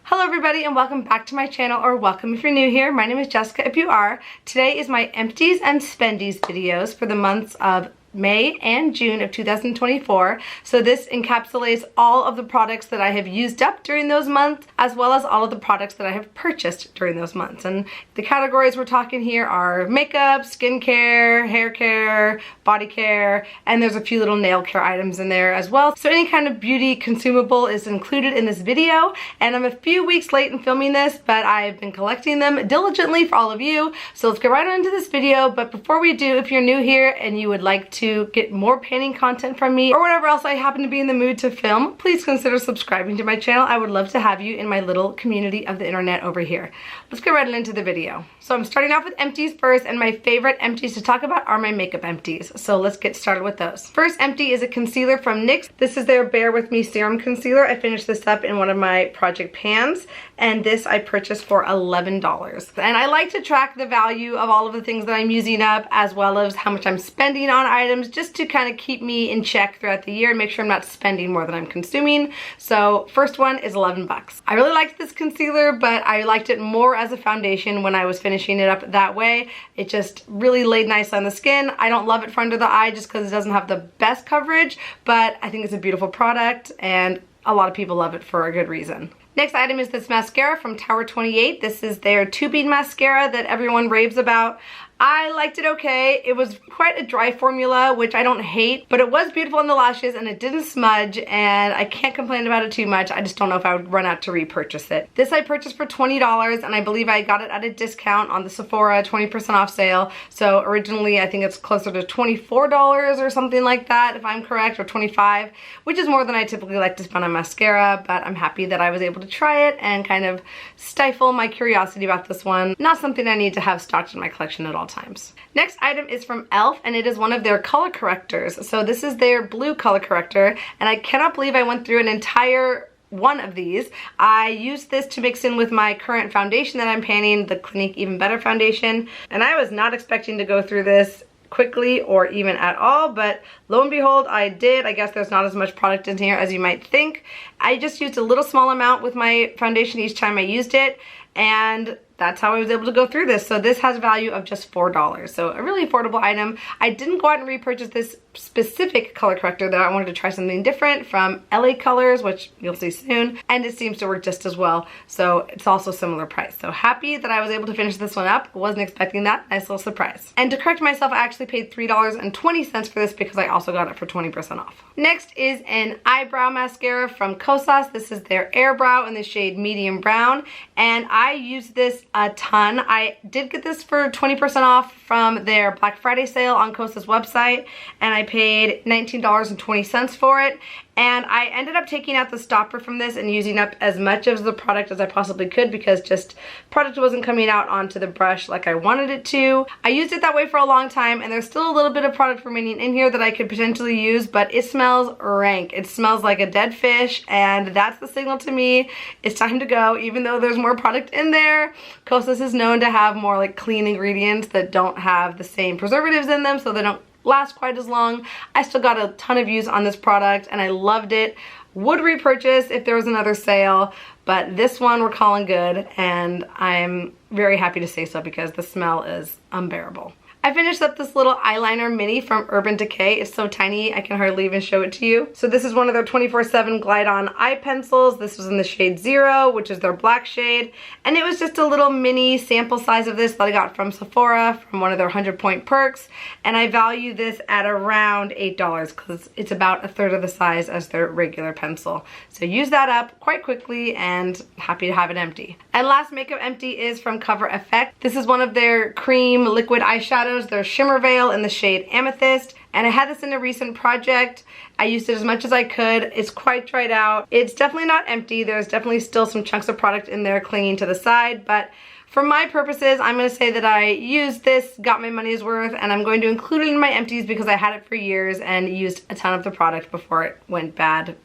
Hello everybody and welcome back to my channel, or welcome if you're new here. My name is Jessica if you are. Today is my Empties and Spendies videos for the months of May and June of 2024. So this encapsulates all of the products that I have used up during those months, as well as all of the products that I have purchased during those months. And the categories we're talking here are makeup, skincare, hair care, body care, and there's a few little nail care items in there as well. So any kind of beauty consumable is included in this video, and I'm a few weeks late in filming this, but I've been collecting them diligently for all of you. So let's get right on into this video. But before we do, if you're new here and you would like to get more painting content from me or whatever else I happen to be in the mood to film, please consider subscribing to my channel. I would love to have you in my little community of the internet over here. Let's get right into the video. So I'm starting off with empties first, and my favorite empties to talk about are my makeup empties. So let's get started with those. First empty is a concealer from NYX. This is their Bare With Me Serum Concealer. I finished this up in one of my project pans, and this I purchased for $11. And I like to track the value of all of the things that I'm using up, as well as how much I'm spending on items, just to kind of keep me in check throughout the year and make sure I'm not spending more than I'm consuming. So first one is 11 bucks. I really liked this concealer, but I liked it more as a foundation when I was finishing it up that way. It just really laid nice on the skin. I don't love it for under the eye just because it doesn't have the best coverage, but I think it's a beautiful product and a lot of people love it for a good reason. Next item is this mascara from Tower 28. This is their tubing mascara that everyone raves about. I liked it okay. It was quite a dry formula, which I don't hate, but it was beautiful on the lashes and it didn't smudge, and I can't complain about it too much. I just don't know if I would run out to repurchase it. This I purchased for $20, and I believe I got it at a discount on the Sephora 20% off sale. So originally I think it's closer to $24 or something like that, if I'm correct, or $25, which is more than I typically like to spend on mascara, but I'm happy that I was able to try it and kind of stifle my curiosity about this one. Not something I need to have stocked in my collection at all times. Next item is from e.l.f. and it is one of their color correctors. So this is their blue color corrector, and I cannot believe I went through an entire one of these. I used this to mix in with my current foundation that I'm painting, the Clinique Even Better foundation, and I was not expecting to go through this quickly or even at all, but lo and behold I did. I guess there's not as much product in here as you might think. I just used a little small amount with my foundation each time I used it, and that's how I was able to go through this. So this has a value of just $4. So a really affordable item. I didn't go out and repurchase this specific color corrector though. I wanted to try something different from LA Colors, which you'll see soon. And it seems to work just as well. So it's also similar price. So happy that I was able to finish this one up. Wasn't expecting that. Nice little surprise. And to correct myself, I actually paid $3.20 for this because I also got it for 20% off. Next is an eyebrow mascara from Kosas. This is their Air Brow in the shade Medium Brown. And I used this a ton. I did get this for 20% off from their Black Friday sale on Kosas website, and I paid $19.20 for it. And I ended up taking out the stopper from this and using up as much of the product as I possibly could because just product wasn't coming out onto the brush like I wanted it to. I used it that way for a long time, and there's still a little bit of product remaining in here that I could potentially use, but it smells rank. It smells like a dead fish, and that's the signal to me it's time to go. Even though there's more product in there, Kosas is known to have more like clean ingredients that don't have the same preservatives in them, so they don't last quite as long. I still got a ton of views on this product and I loved it. Would repurchase if there was another sale, but this one we're calling good, and I'm very happy to say so because the smell is unbearable. I finished up this little eyeliner mini from Urban Decay. It's so tiny I can hardly even show it to you. So this is one of their 24/7 Glide On eye pencils. This was in the shade 0, which is their black shade. And it was just a little mini sample size of this that I got from Sephora from one of their 100-point perks. And I value this at around $8 because it's about a third of the size as their regular pencil. So use that up quite quickly and happy to have it empty. And last makeup empty is from Cover Effect. This is one of their cream liquid eyeshadows. Their Shimmer Veil in the shade Amethyst, and I had this in a recent project. I used it as much as I could. It's quite dried out. It's definitely not empty. There's definitely still some chunks of product in there clinging to the side, but for my purposes, I'm going to say that I used this, got my money's worth, and I'm going to include it in my empties because I had it for years and used a ton of the product before it went bad.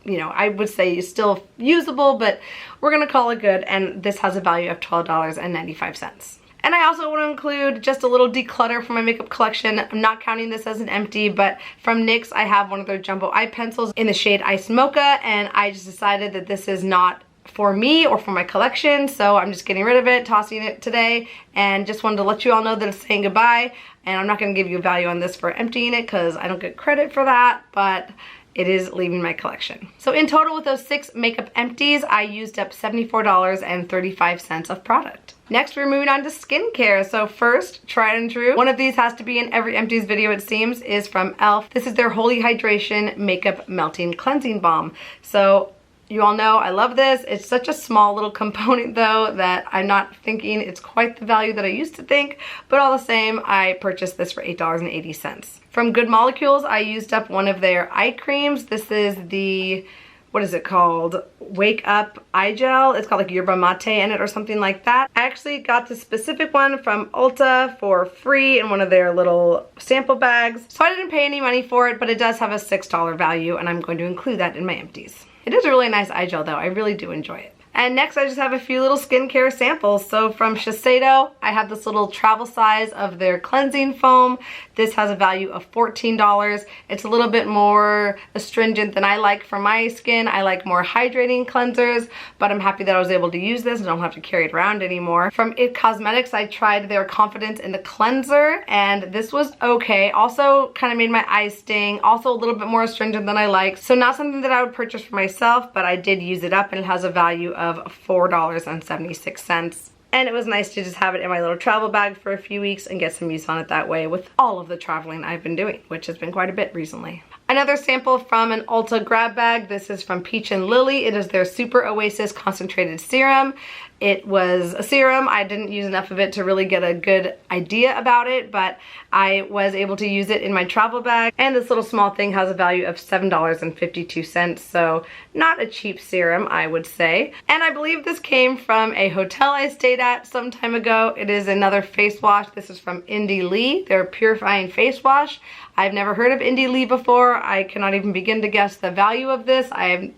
You know, I would say it's still usable, but we're going to call it good, and this has a value of $12.95. And I also want to include just a little declutter for my makeup collection. I'm not counting this as an empty, but from NYX I have one of their jumbo eye pencils in the shade Ice Mocha, and I just decided that this is not for me or for my collection, so I'm just getting rid of it, tossing it today, and just wanted to let you all know that it's saying goodbye. And I'm not going to give you a value on this for emptying it because I don't get credit for that, but it is leaving my collection. So in total with those 6 makeup empties, I used up $74.35 of product. Next, we're moving on to skincare. So first, tried and true. One of these has to be in every empties video, it seems, is from e.l.f. This is their Holy Hydration Makeup Melting Cleansing Balm. So you all know I love this. It's such a small little component though that I'm not thinking it's quite the value that I used to think, but all the same, I purchased this for $8.80. From Good Molecules, I used up one of their eye creams. This is the, what is it called? Wake Up Eye Gel. It's called like yerba mate in it or something like that. I actually got the specific one from Ulta for free in one of their little sample bags. So I didn't pay any money for it, but it does have a $6 value and I'm going to include that in my empties. It is a really nice eye gel though. I really do enjoy it. And next I just have a few little skincare samples. So from Shiseido, I have this little travel size of their cleansing foam. This has a value of $14. It's a little bit more astringent than I like for my skin. I like more hydrating cleansers, but I'm happy that I was able to use this and don't have to carry it around anymore. From IT Cosmetics, I tried their Confidence in the Cleanser, and this was okay. Also kind of made my eyes sting. Also a little bit more astringent than I like. So not something that I would purchase for myself, but I did use it up and it has a value of $4.76. And it was nice to just have it in my little travel bag for a few weeks and get some use on it that way with all of the traveling I've been doing, which has been quite a bit recently. Another sample from an Ulta grab bag. This is from Peach and Lily. It is their Super Oasis Concentrated Serum. It was a serum. I didn't use enough of it to really get a good idea about it, but I was able to use it in my travel bag. And this little small thing has a value of $7.52, so not a cheap serum, I would say. And I believe this came from a hotel I stayed at some time ago. It is another face wash. This is from Indie Lee, their purifying face wash. I've never heard of Indie Lee before. I cannot even begin to guess the value of this. I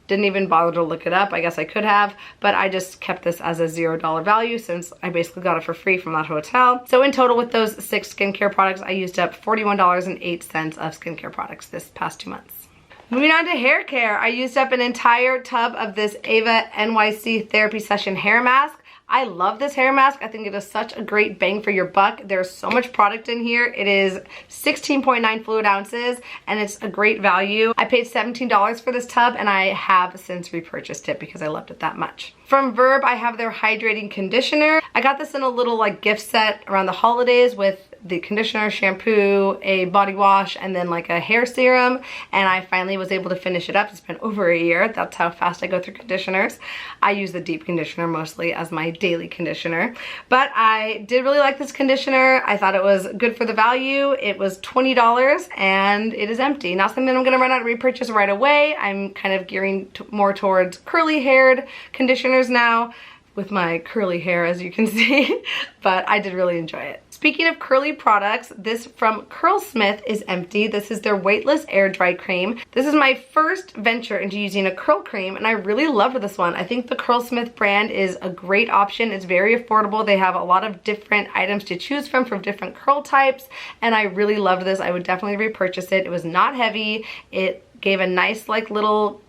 didn't even bother to look it up. I guess I could have, but I just kept this as a $0 value since I basically got it for free from that hotel. So in total with those 6 skincare products, I used up $41.08 of skincare products this past 2 months. Moving on to hair care, I used up an entire tub of this Ava NYC Therapy Session hair mask. I love this hair mask. I think it is such a great bang for your buck. There's so much product in here. It is 16.9 fluid ounces and it's a great value. I paid $17 for this tub and I have since repurchased it because I loved it that much. From Verb, I have their hydrating conditioner. I got this in a little like gift set around the holidays with the conditioner, shampoo, a body wash, and then like a hair serum, and I finally was able to finish it up. It's been over a year. That's how fast I go through conditioners. I use the deep conditioner mostly as my daily conditioner, but I did really like this conditioner. I thought it was good for the value. It was $20 and it is empty. Not something that I'm gonna run out and repurchase right away. I'm kind of gearing more towards curly haired conditioners now with my curly hair, as you can see, but I did really enjoy it. Speaking of curly products, this from Curlsmith is empty. This is their weightless air dry cream. This is my first venture into using a curl cream and I really love this one. I think the Curlsmith brand is a great option. It's very affordable. They have a lot of different items to choose from different curl types, and I really loved this. I would definitely repurchase it. It was not heavy. It gave a nice like little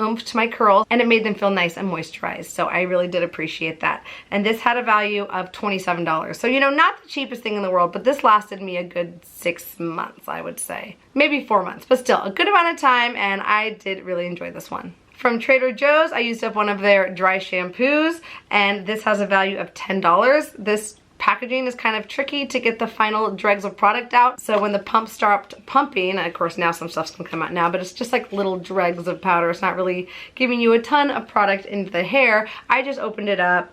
oomph to my curls and it made them feel nice and moisturized, so I really did appreciate that. And this had a value of $27, so you know, not the cheapest thing in the world, but this lasted me a good 6 months, I would say, maybe 4 months, but still a good amount of time, and I did really enjoy this one. From Trader Joe's, I used up one of their dry shampoos and this has a value of $10. This packaging is kind of tricky to get the final dregs of product out, so when the pump stopped pumping, and of course now some stuff's gonna come out now, but it's just like little dregs of powder. It's not really giving you a ton of product into the hair. I just opened it up,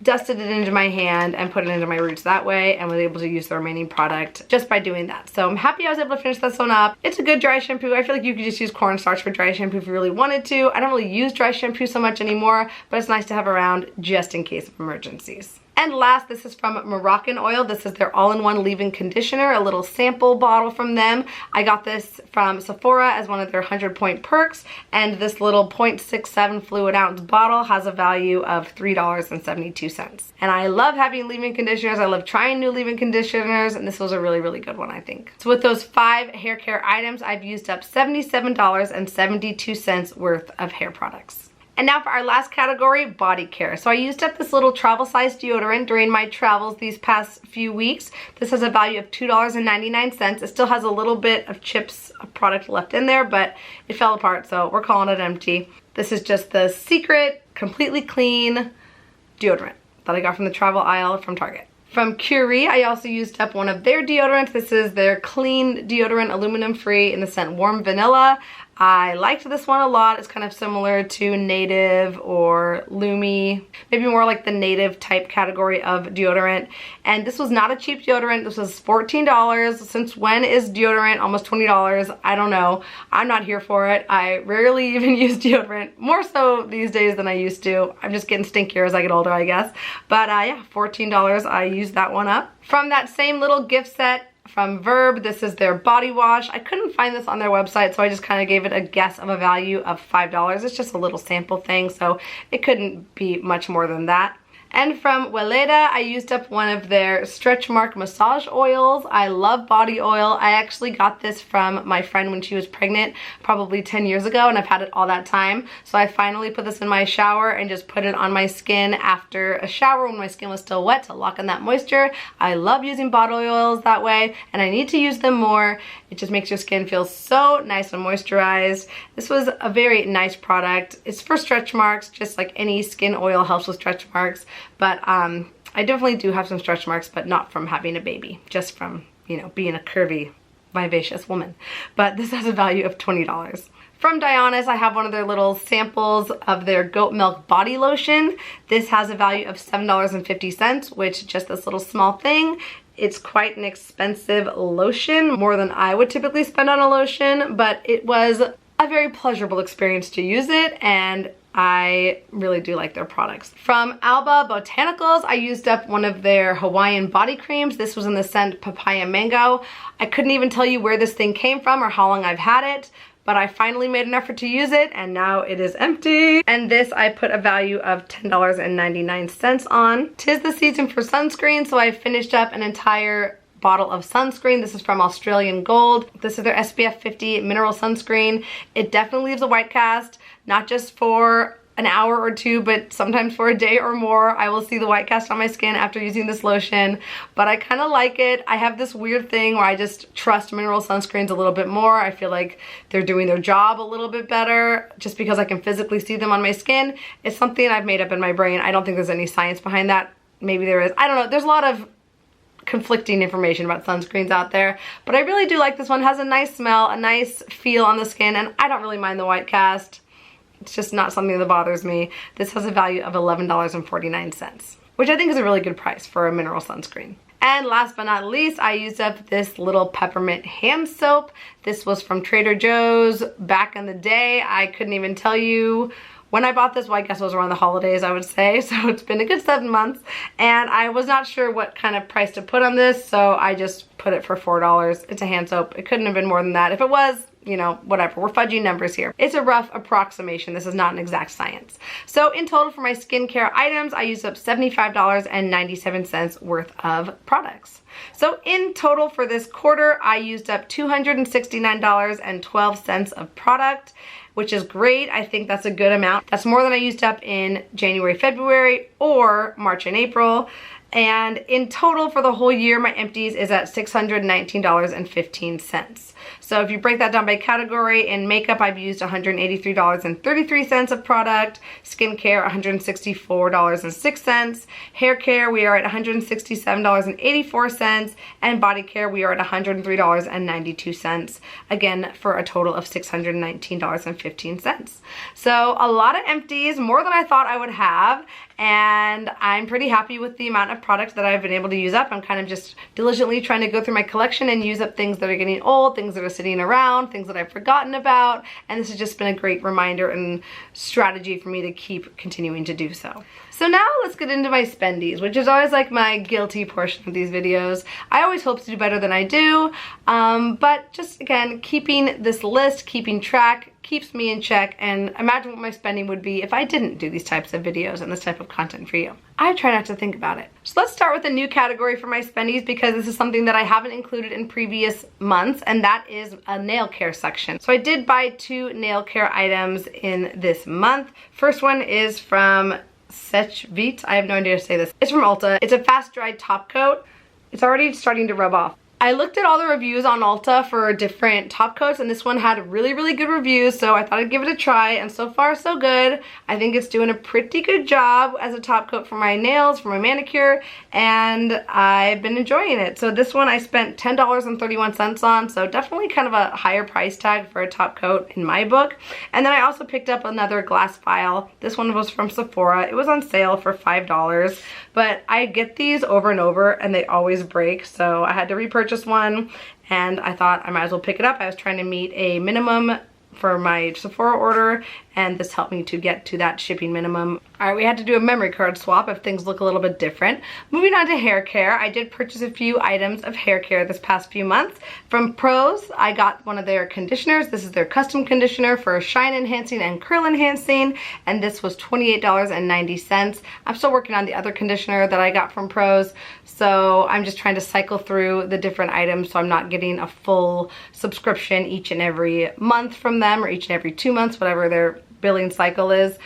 dusted it into my hand, and put it into my roots that way, and was able to use the remaining product just by doing that. So I'm happy I was able to finish this one up. It's a good dry shampoo. I feel like you could just use cornstarch for dry shampoo if you really wanted to. I don't really use dry shampoo so much anymore, but it's nice to have around just in case of emergencies. And last, this is from Moroccan Oil. This is their all-in-one leave-in conditioner, a little sample bottle from them. I got this from Sephora as one of their 100-point perks, and this little 0.67 fluid ounce bottle has a value of $3.72. And I love having leave-in conditioners. I love trying new leave-in conditioners, and this was a really, really good one, I think. So with those 5 hair care items, I've used up $77.72 worth of hair products. And now for our last category, body care. So I used up this little travel size deodorant during my travels these past few weeks. This has a value of $2.99. It still has a little bit of chips of product left in there, but it fell apart, so we're calling it empty. This is just the Secret Completely Clean deodorant that I got from the travel aisle from Target. From Curie, I also used up one of their deodorants. This is their clean deodorant, aluminum free, in the scent Warm Vanilla. I liked this one a lot. It's kind of similar to Native or Lumi, maybe more like the Native type category of deodorant. And this was not a cheap deodorant. This was $14. Since when is deodorant almost $20? I don't know. I'm not here for it. I rarely even use deodorant, more so these days than I used to. I'm just getting stinkier as I get older, I guess. But yeah, $14, I used that one up. From that same little gift set, from Verb, this is their body wash. I couldn't find this on their website, so I just kind of gave it a guess of a value of $5. It's just a little sample thing, so it couldn't be much more than that. And from Weleda, I used up one of their stretch mark massage oils. I love body oil. I actually got this from my friend when she was pregnant probably 10 years ago, and I've had it all that time. So I finally put this in my shower and just put it on my skin after a shower when my skin was still wet to lock in that moisture. I love using body oils that way, and I need to use them more. It just makes your skin feel so nice and moisturized. This was a very nice product. It's for stretch marks, just like any skin oil helps with stretch marks. But I definitely do have some stretch marks, but not from having a baby, just from, you know, being a curvy, vivacious woman. But this has a value of $20. From Dionys, I have one of their little samples of their goat milk body lotion. This has a value of $7.50, which just this little small thing. It's quite an expensive lotion, more than I would typically spend on a lotion, but it was a very pleasurable experience to use it, and I really do like their products. From Alba Botanicals, I used up one of their Hawaiian body creams. This was in the scent Papaya Mango. I couldn't even tell you where this thing came from or how long I've had it, but I finally made an effort to use it, and now it is empty. And this I put a value of $10.99 on. 'Tis the season for sunscreen, so I finished up an entire bottle of sunscreen. This is from Australian Gold. This is their SPF 50 mineral sunscreen. It definitely leaves a white cast, not just for an hour or two, but sometimes for a day or more. I will see the white cast on my skin after using this lotion, but I kind of like it. I have this weird thing where I just trust mineral sunscreens a little bit more. I feel like they're doing their job a little bit better just because I can physically see them on my skin. It's something I've made up in my brain. I don't think there's any science behind that. Maybe there is. I don't know. There's a lot of conflicting information about sunscreens out there, but I really do like this one. It has a nice smell, a nice feel on the skin, and I don't really mind the white cast. It's just not something that bothers me. This has a value of $11.49, which I think is a really good price for a mineral sunscreen. And last but not least, I used up this little peppermint hand soap. This was from Trader Joe's back in the day. I couldn't even tell you when I bought this. Well, I guess it was around the holidays, I would say. So it's been a good 7 months. And I was not sure what kind of price to put on this, so I just put it for $4. It's a hand soap. It couldn't have been more than that. If it was, you know, whatever. We're fudging numbers here. It's a rough approximation. This is not an exact science. So in total for my skincare items, I used up $75.97 worth of products. So in total for this quarter, I used up $269.12 of product, which is great. I think that's a good amount. That's more than I used up in January, February, or March and April. And in total for the whole year, my empties is at $619.15. So if you break that down by category, in makeup, I've used $183.33 of product, skincare, $164.06, hair care, we are at $167.84, and body care, we are at $103.92, again, for a total of $619.15. So a lot of empties, more than I thought I would have, and I'm pretty happy with the amount of product that I've been able to use up. I'm kind of just diligently trying to go through my collection and use up things that are getting old, things that are sitting around, things that I've forgotten about, and this has just been a great reminder and strategy for me to keep continuing to do so. So now let's get into my spendies, which is always like my guilty portion of these videos. I always hope to do better than I do, but just again, keeping this list, keeping track, keeps me in check, and imagine what my spending would be if I didn't do these types of videos and this type of content for you. I try not to think about it. So let's start with a new category for my Spendies, because this is something that I haven't included in previous months, and that is a nail care section. So I did buy 2 nail care items in this month. First one is from Spendies. I have no idea how to say this. It's from Ulta. It's a fast dry top coat. It's already starting to rub off. I looked at all the reviews on Ulta for different top coats, and this one had really, really good reviews, so I thought I'd give it a try, and so far so good. I think it's doing a pretty good job as a top coat for my nails, for my manicure, and I've been enjoying it. So this one I spent $10.31 on, so definitely kind of a higher price tag for a top coat in my book. And then I also picked up another glass vial. This one was from Sephora. It was on sale for $5, but I get these over and over, and they always break, so I had to repurchase one, and I thought I might as well pick it up. I was trying to meet a minimum for my Sephora order, and this helped me to get to that shipping minimum. All right, we had to do a memory card swap if things look a little bit different. Moving on to hair care, I did purchase a few items of hair care this past few months. From Pros, I got one of their conditioners. This is their custom conditioner for shine enhancing and curl enhancing, and this was $28.90. I'm still working on the other conditioner that I got from Pros, so I'm just trying to cycle through the different items so I'm not getting a full subscription each and every month from them, or each and every 2 months, whatever their billing cycle is,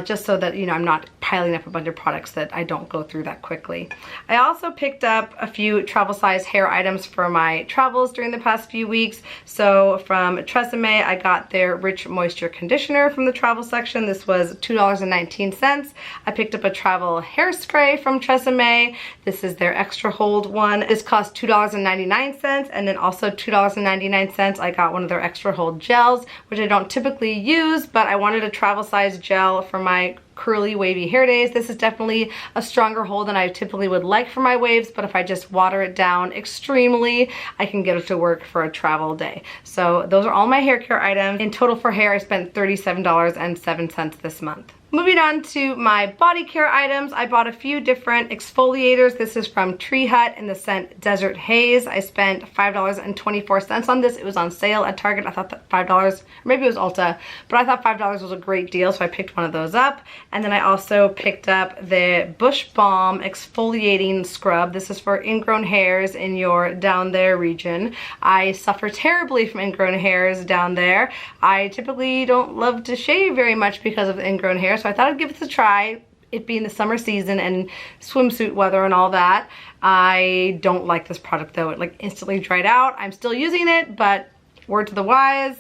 just so that, you know, I'm not piling up a bunch of products that I don't go through that quickly. I also picked up a few travel size hair items for my travels during the past few weeks. So from Tresemme, I got their Rich Moisture Conditioner from the travel section. This was $2.19. I picked up a travel hairspray from Tresemme. This is their extra hold one. This cost $2.99, and then also $2.99 I got one of their extra hold gels, which I don't typically use, but I wanted a travel size gel for my curly wavy hair days. This is definitely a stronger hold than I typically would like for my waves, but if I just water it down extremely, I can get it to work for a travel day. So those are all my hair care items. In total for hair, I spent $37.07 this month. Moving on to my body care items, I bought a few different exfoliators. This is from Tree Hut in the scent Desert Haze. I spent $5.24 on this. It was on sale at Target. I thought that $5, or maybe it was Ulta, but I thought $5 was a great deal, so I picked one of those up. And then I also picked up the Bush Balm Exfoliating Scrub. This is for ingrown hairs in your down there region. I suffer terribly from ingrown hairs down there. I typically don't love to shave very much because of the ingrown hairs, so I thought I'd give this a try, it being the summer season and swimsuit weather and all that. I don't like this product though. It like instantly dried out. I'm still using it, but word to the wise,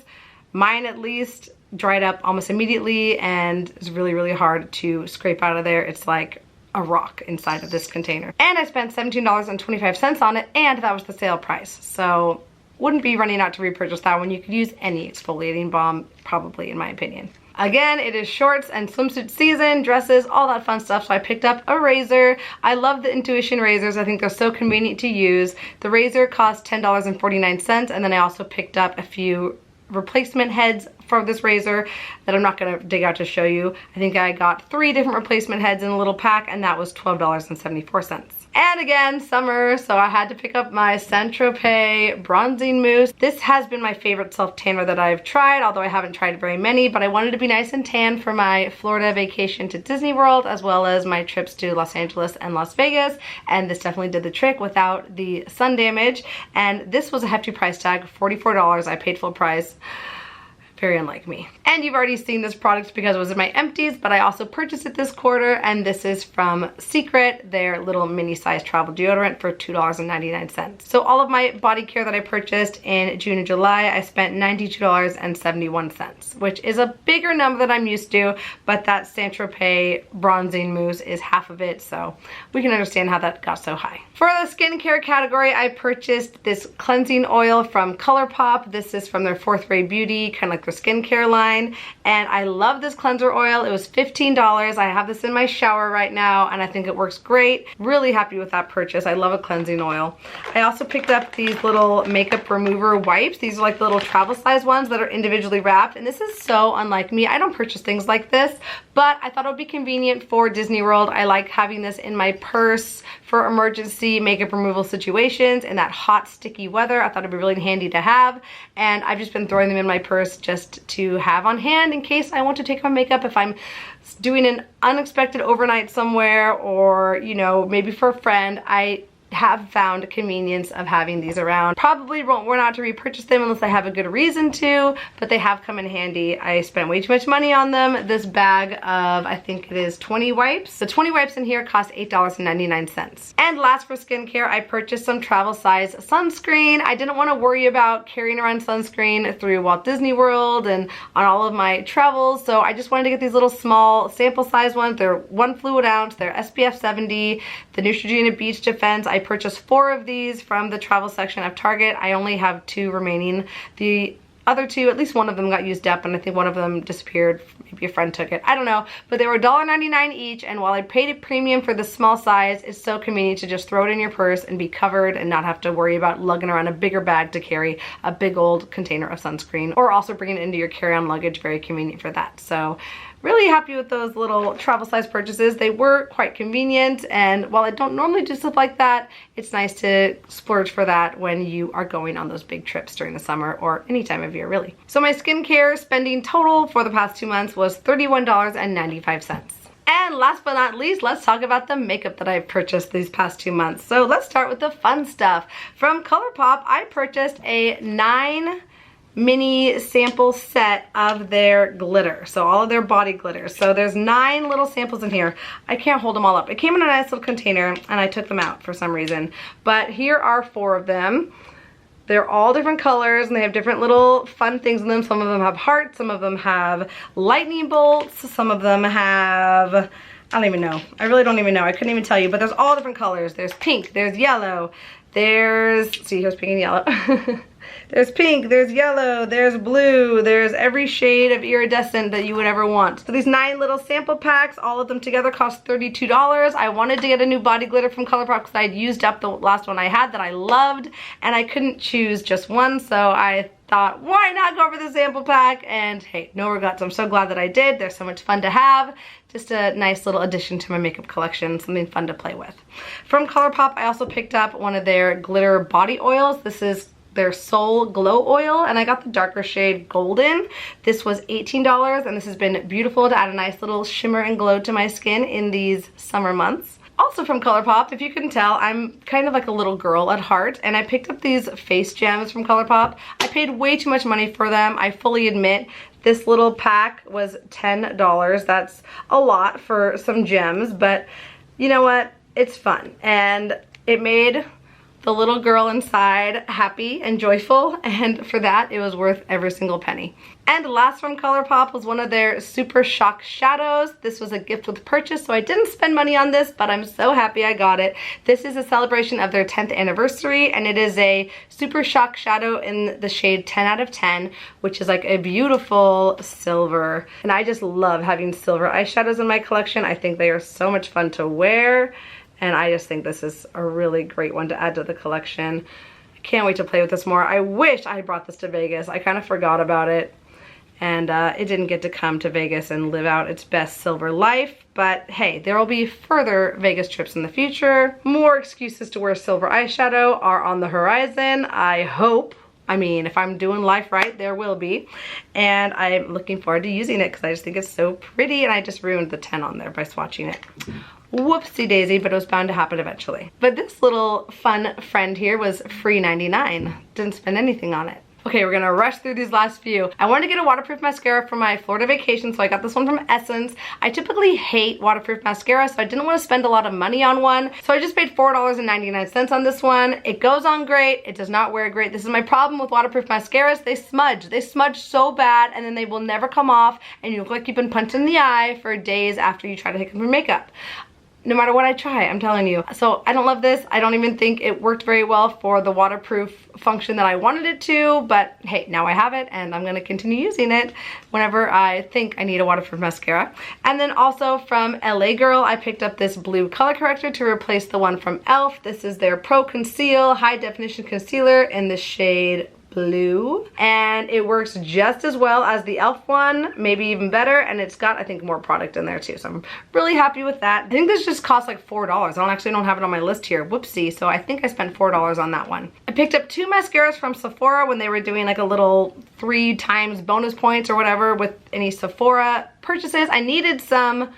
mine at least dried up almost immediately, and it's really, really hard to scrape out of there. It's like a rock inside of this container. And I spent $17.25 on it, and that was the sale price. So wouldn't be running out to repurchase that one. You could use any exfoliating balm, probably, in my opinion. Again, it is shorts and swimsuit season, dresses, all that fun stuff, so I picked up a razor. I love the Intuition razors. I think they're so convenient to use. The razor cost $10.49, and then I also picked up a few replacement heads for this razor that I'm not going to dig out to show you. I think I got 3 different replacement heads in a little pack, and that was $12.74. And again, summer, so I had to pick up my Saint-Tropez Bronzing Mousse. This has been my favorite self-tanner that I've tried, although I haven't tried very many, but I wanted to be nice and tan for my Florida vacation to Disney World, as well as my trips to Los Angeles and Las Vegas, and this definitely did the trick without the sun damage. And this was a hefty price tag, $44. I paid full price. Very unlike me. And you've already seen this product because it was in my empties, but I also purchased it this quarter, and this is from Secret, their little mini size travel deodorant for $2.99. So all of my body care that I purchased in June and July, I spent $92.71, which is a bigger number than I'm used to, but that Saint-Tropez Bronzing Mousse is half of it, so we can understand how that got so high. For the skincare category, I purchased this cleansing oil from ColourPop. This is from their 4th Ray Beauty, kind of like their skincare line, and I love this cleanser oil. It was $15. I have this in my shower right now, and I think it works great. Really happy with that purchase. I love a cleansing oil. I also picked up these little makeup remover wipes. These are like the little travel size ones that are individually wrapped, and this is so unlike me. I don't purchase things like this, but I thought it would be convenient for Disney World. I like having this in my purse for emergency makeup removal situations in that hot, sticky weather. I thought it'd be really handy to have, and I've just been throwing them in my purse just just to have on hand in case I want to take my makeup if I'm doing an unexpected overnight somewhere, or, you know, maybe for a friend. I have found convenience of having these around. Probably won't run out to repurchase them unless I have a good reason to, but they have come in handy. I spent way too much money on them. This bag of, I think it is 20 wipes. The 20 wipes in here cost $8.99. And last, for skincare, I purchased some travel size sunscreen. I didn't want to worry about carrying around sunscreen through Walt Disney World and on all of my travels, so I just wanted to get these little small sample size ones. They're 1 fluid ounce, they're SPF 70, the Neutrogena Beach Defense. I purchased 4 of these from the travel section of Target. I only have 2 remaining. The other 2, at least one of them got used up, and I think one of them disappeared. Maybe a friend took it. I don't know. But they were $1.99 each, and while I paid a premium for the small size, it's so convenient to just throw it in your purse and be covered and not have to worry about lugging around a bigger bag to carry a big old container of sunscreen, or also bringing it into your carry-on luggage. Very convenient for that. So really happy with those little travel size purchases. They were quite convenient, and while I don't normally do stuff like that, it's nice to splurge for that when you are going on those big trips during the summer or any time of year, really. So my skincare spending total for the past 2 months was $31.95. And last but not least, let's talk about the makeup that I've purchased these past 2 months. So let's start with the fun stuff. From ColourPop, I purchased a 9 mini sample set of their glitter, so all of their body glitter. So there's 9 little samples in here. I can't hold them all up. It came in a nice little container and I took them out for some reason, but here are 4 of them. They're all different colors and they have different little fun things in them. Some of them have hearts, some of them have lightning bolts, some of them have, I don't even know. I really don't even know. I couldn't even tell you, but there's all different colors. There's pink, there's yellow, there's, see, here's pink and yellow. There's pink, there's yellow, there's blue, there's every shade of iridescent that you would ever want. So these 9 little sample packs, all of them together cost $32. I wanted to get a new body glitter from ColourPop because I had used up the last one I had that I loved, and I couldn't choose just one, so I thought, why not go for the sample pack? And hey, no regrets. I'm so glad that I did. They're so much fun to have. Just a nice little addition to my makeup collection, something fun to play with. From ColourPop, I also picked up one of their glitter body oils. This is their Soul Glow Oil, and I got the darker shade Golden. This was $18, and this has been beautiful to add a nice little shimmer and glow to my skin in these summer months. Also from ColourPop, if you couldn't tell, I'm kind of like a little girl at heart, and I picked up these face gems from ColourPop. I paid way too much money for them, I fully admit. This little pack was $10. That's a lot for some gems, but you know what? It's fun, and it made the little girl inside happy and joyful, and for that it was worth every single penny. And last from ColourPop was one of their Super Shock Shadows. This was a gift with purchase, so I didn't spend money on this, but I'm so happy I got it. This is a celebration of their 10th anniversary, and it is a Super Shock Shadow in the shade 10 out of 10, which is like a beautiful silver. And I just love having silver eyeshadows in my collection. I think they are so much fun to wear, and I just think this is a really great one to add to the collection. I can't wait to play with this more. I wish I brought this to Vegas. I kind of forgot about it, and it didn't get to come to Vegas and live out its best silver life. But hey, there will be further Vegas trips in the future. More excuses to wear silver eyeshadow are on the horizon, I hope. I mean, if I'm doing life right, there will be. And I'm looking forward to using it because I just think it's so pretty, and I just ruined the 10 on there by swatching it. Whoopsie daisy, but it was bound to happen eventually. But this little fun friend here was free 99. Didn't spend anything on it. Okay, we're gonna rush through these last few. I wanted to get a waterproof mascara for my Florida vacation, so I got this one from Essence. I typically hate waterproof mascara, so I didn't want to spend a lot of money on one. So I just paid $4.99 on this one. It goes on great, it does not wear great. This is my problem with waterproof mascaras. They smudge. They smudge so bad, and then they will never come off, and you look like you've been punched in the eye for days after you try to take off your makeup. No matter what I try, I'm telling you. So I don't love this. I don't even think it worked very well for the waterproof function that I wanted it to, but hey, now I have it, and I'm gonna continue using it whenever I think I need a waterproof mascara. And then also from LA Girl, I picked up this blue color corrector to replace the one from e.l.f. This is their Pro Conceal High Definition Concealer in the shade blue, and it works just as well as the e.l.f. one, maybe even better, and it's got, I think, more product in there too, so I'm really happy with that. I think this just cost like $4. I don't have it on my list here, whoopsie, so I think I spent $4 on that one. I picked up 2 mascaras from Sephora when they were doing like a little 3 times bonus points or whatever with any Sephora purchases. I needed some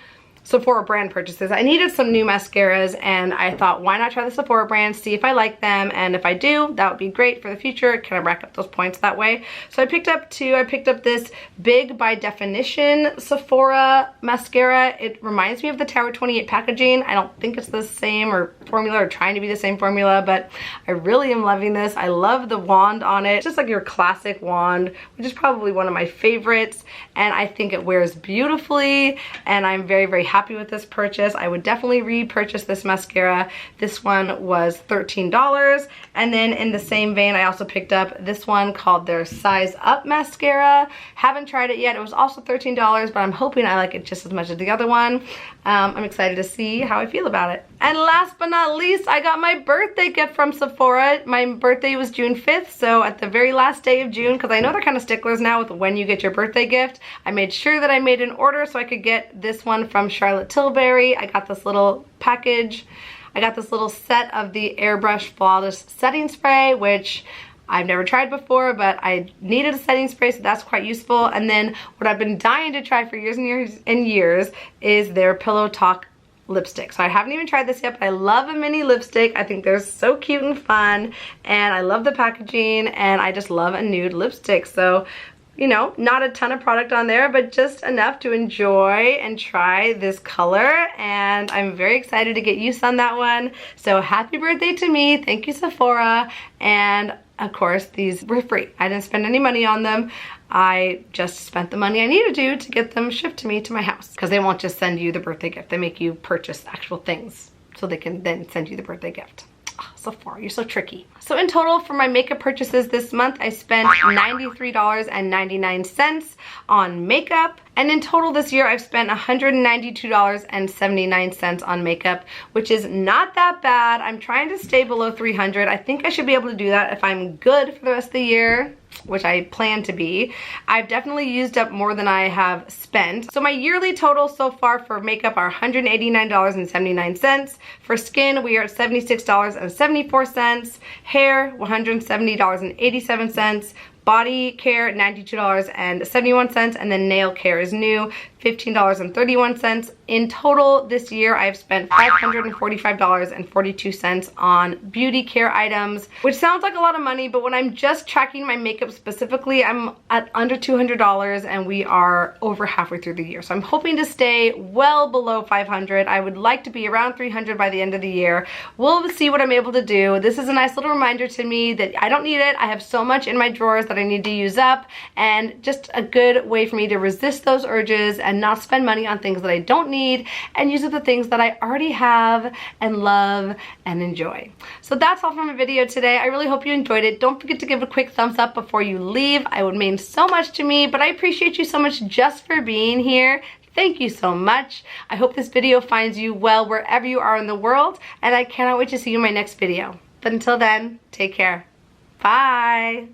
Sephora brand purchases. I needed some new mascaras, and I thought, why not try the Sephora brand, see if I like them, and if I do, that would be great for the future. Can I rack up those points that way? So I picked up 2. I picked up this Big by Definition Sephora mascara. It reminds me of the Tower 28 packaging. I don't think it's the same or formula or trying to be the same formula, but I really am loving this. I love the wand on it. It's just like your classic wand, which is probably one of my favorites, and I think it wears beautifully, and I'm very, very happy with this purchase. I would definitely repurchase this mascara. This one was $13. And then in the same vein, I also picked up this one called their Size Up mascara. Haven't tried it yet. It was also $13, but I'm hoping I like it just as much as the other one. I'm excited to see how I feel about it. And last but not least, I got my birthday gift from Sephora. My birthday was June 5th, so at the very last day of June, because I know they're kind of sticklers now with when you get your birthday gift, I made sure that I made an order so I could get this one from Charlotte Tilbury. I got this little package. I got this little set of the Airbrush Flawless Setting Spray, which I've never tried before, but I needed a setting spray, so that's quite useful. And then what I've been dying to try for years and years and years is their Pillow Talk lipstick. So I haven't even tried this yet, but I love a mini lipstick. I think they're so cute and fun, and I love the packaging, and I just love a nude lipstick. So, you know, not a ton of product on there, but just enough to enjoy and try this color, and I'm very excited to get use on that one. So happy birthday to me. Thank you, Sephora. And of course, these were free. I didn't spend any money on them. I just spent the money I needed to get them shipped to me to my house, because they won't just send you the birthday gift. They make you purchase actual things so they can then send you the birthday gift. Oh, Sephora, you're so tricky. So in total for my makeup purchases this month, I spent $93.99 on makeup. And in total this year, I've spent $192.79 on makeup, which is not that bad. I'm trying to stay below $300. I think I should be able to do that if I'm good for the rest of the year, which I plan to be. I've definitely used up more than I have spent. So my yearly total so far for makeup are $189.79. For skin, we are at $76.74. Hair, $170.87. Body care, $92.71, and then nail care is new, $15.31. In total this year, I've spent $545.42 on beauty care items, which sounds like a lot of money, but when I'm just tracking my makeup specifically, I'm at under $200, and we are over halfway through the year. So I'm hoping to stay well below $500. I would like to be around $300 by the end of the year. We'll see what I'm able to do. This is a nice little reminder to me that I don't need it. I have so much in my drawers that I need to use up, and just a good way for me to resist those urges and not spend money on things that I don't need, and use up the things that I already have and love and enjoy. So that's all from my video today. I really hope you enjoyed it. Don't forget to give a quick thumbs up before you leave. It would mean so much to me, but I appreciate you so much just for being here. Thank you so much. I hope this video finds you well wherever you are in the world, and I cannot wait to see you in my next video. But until then, take care. Bye.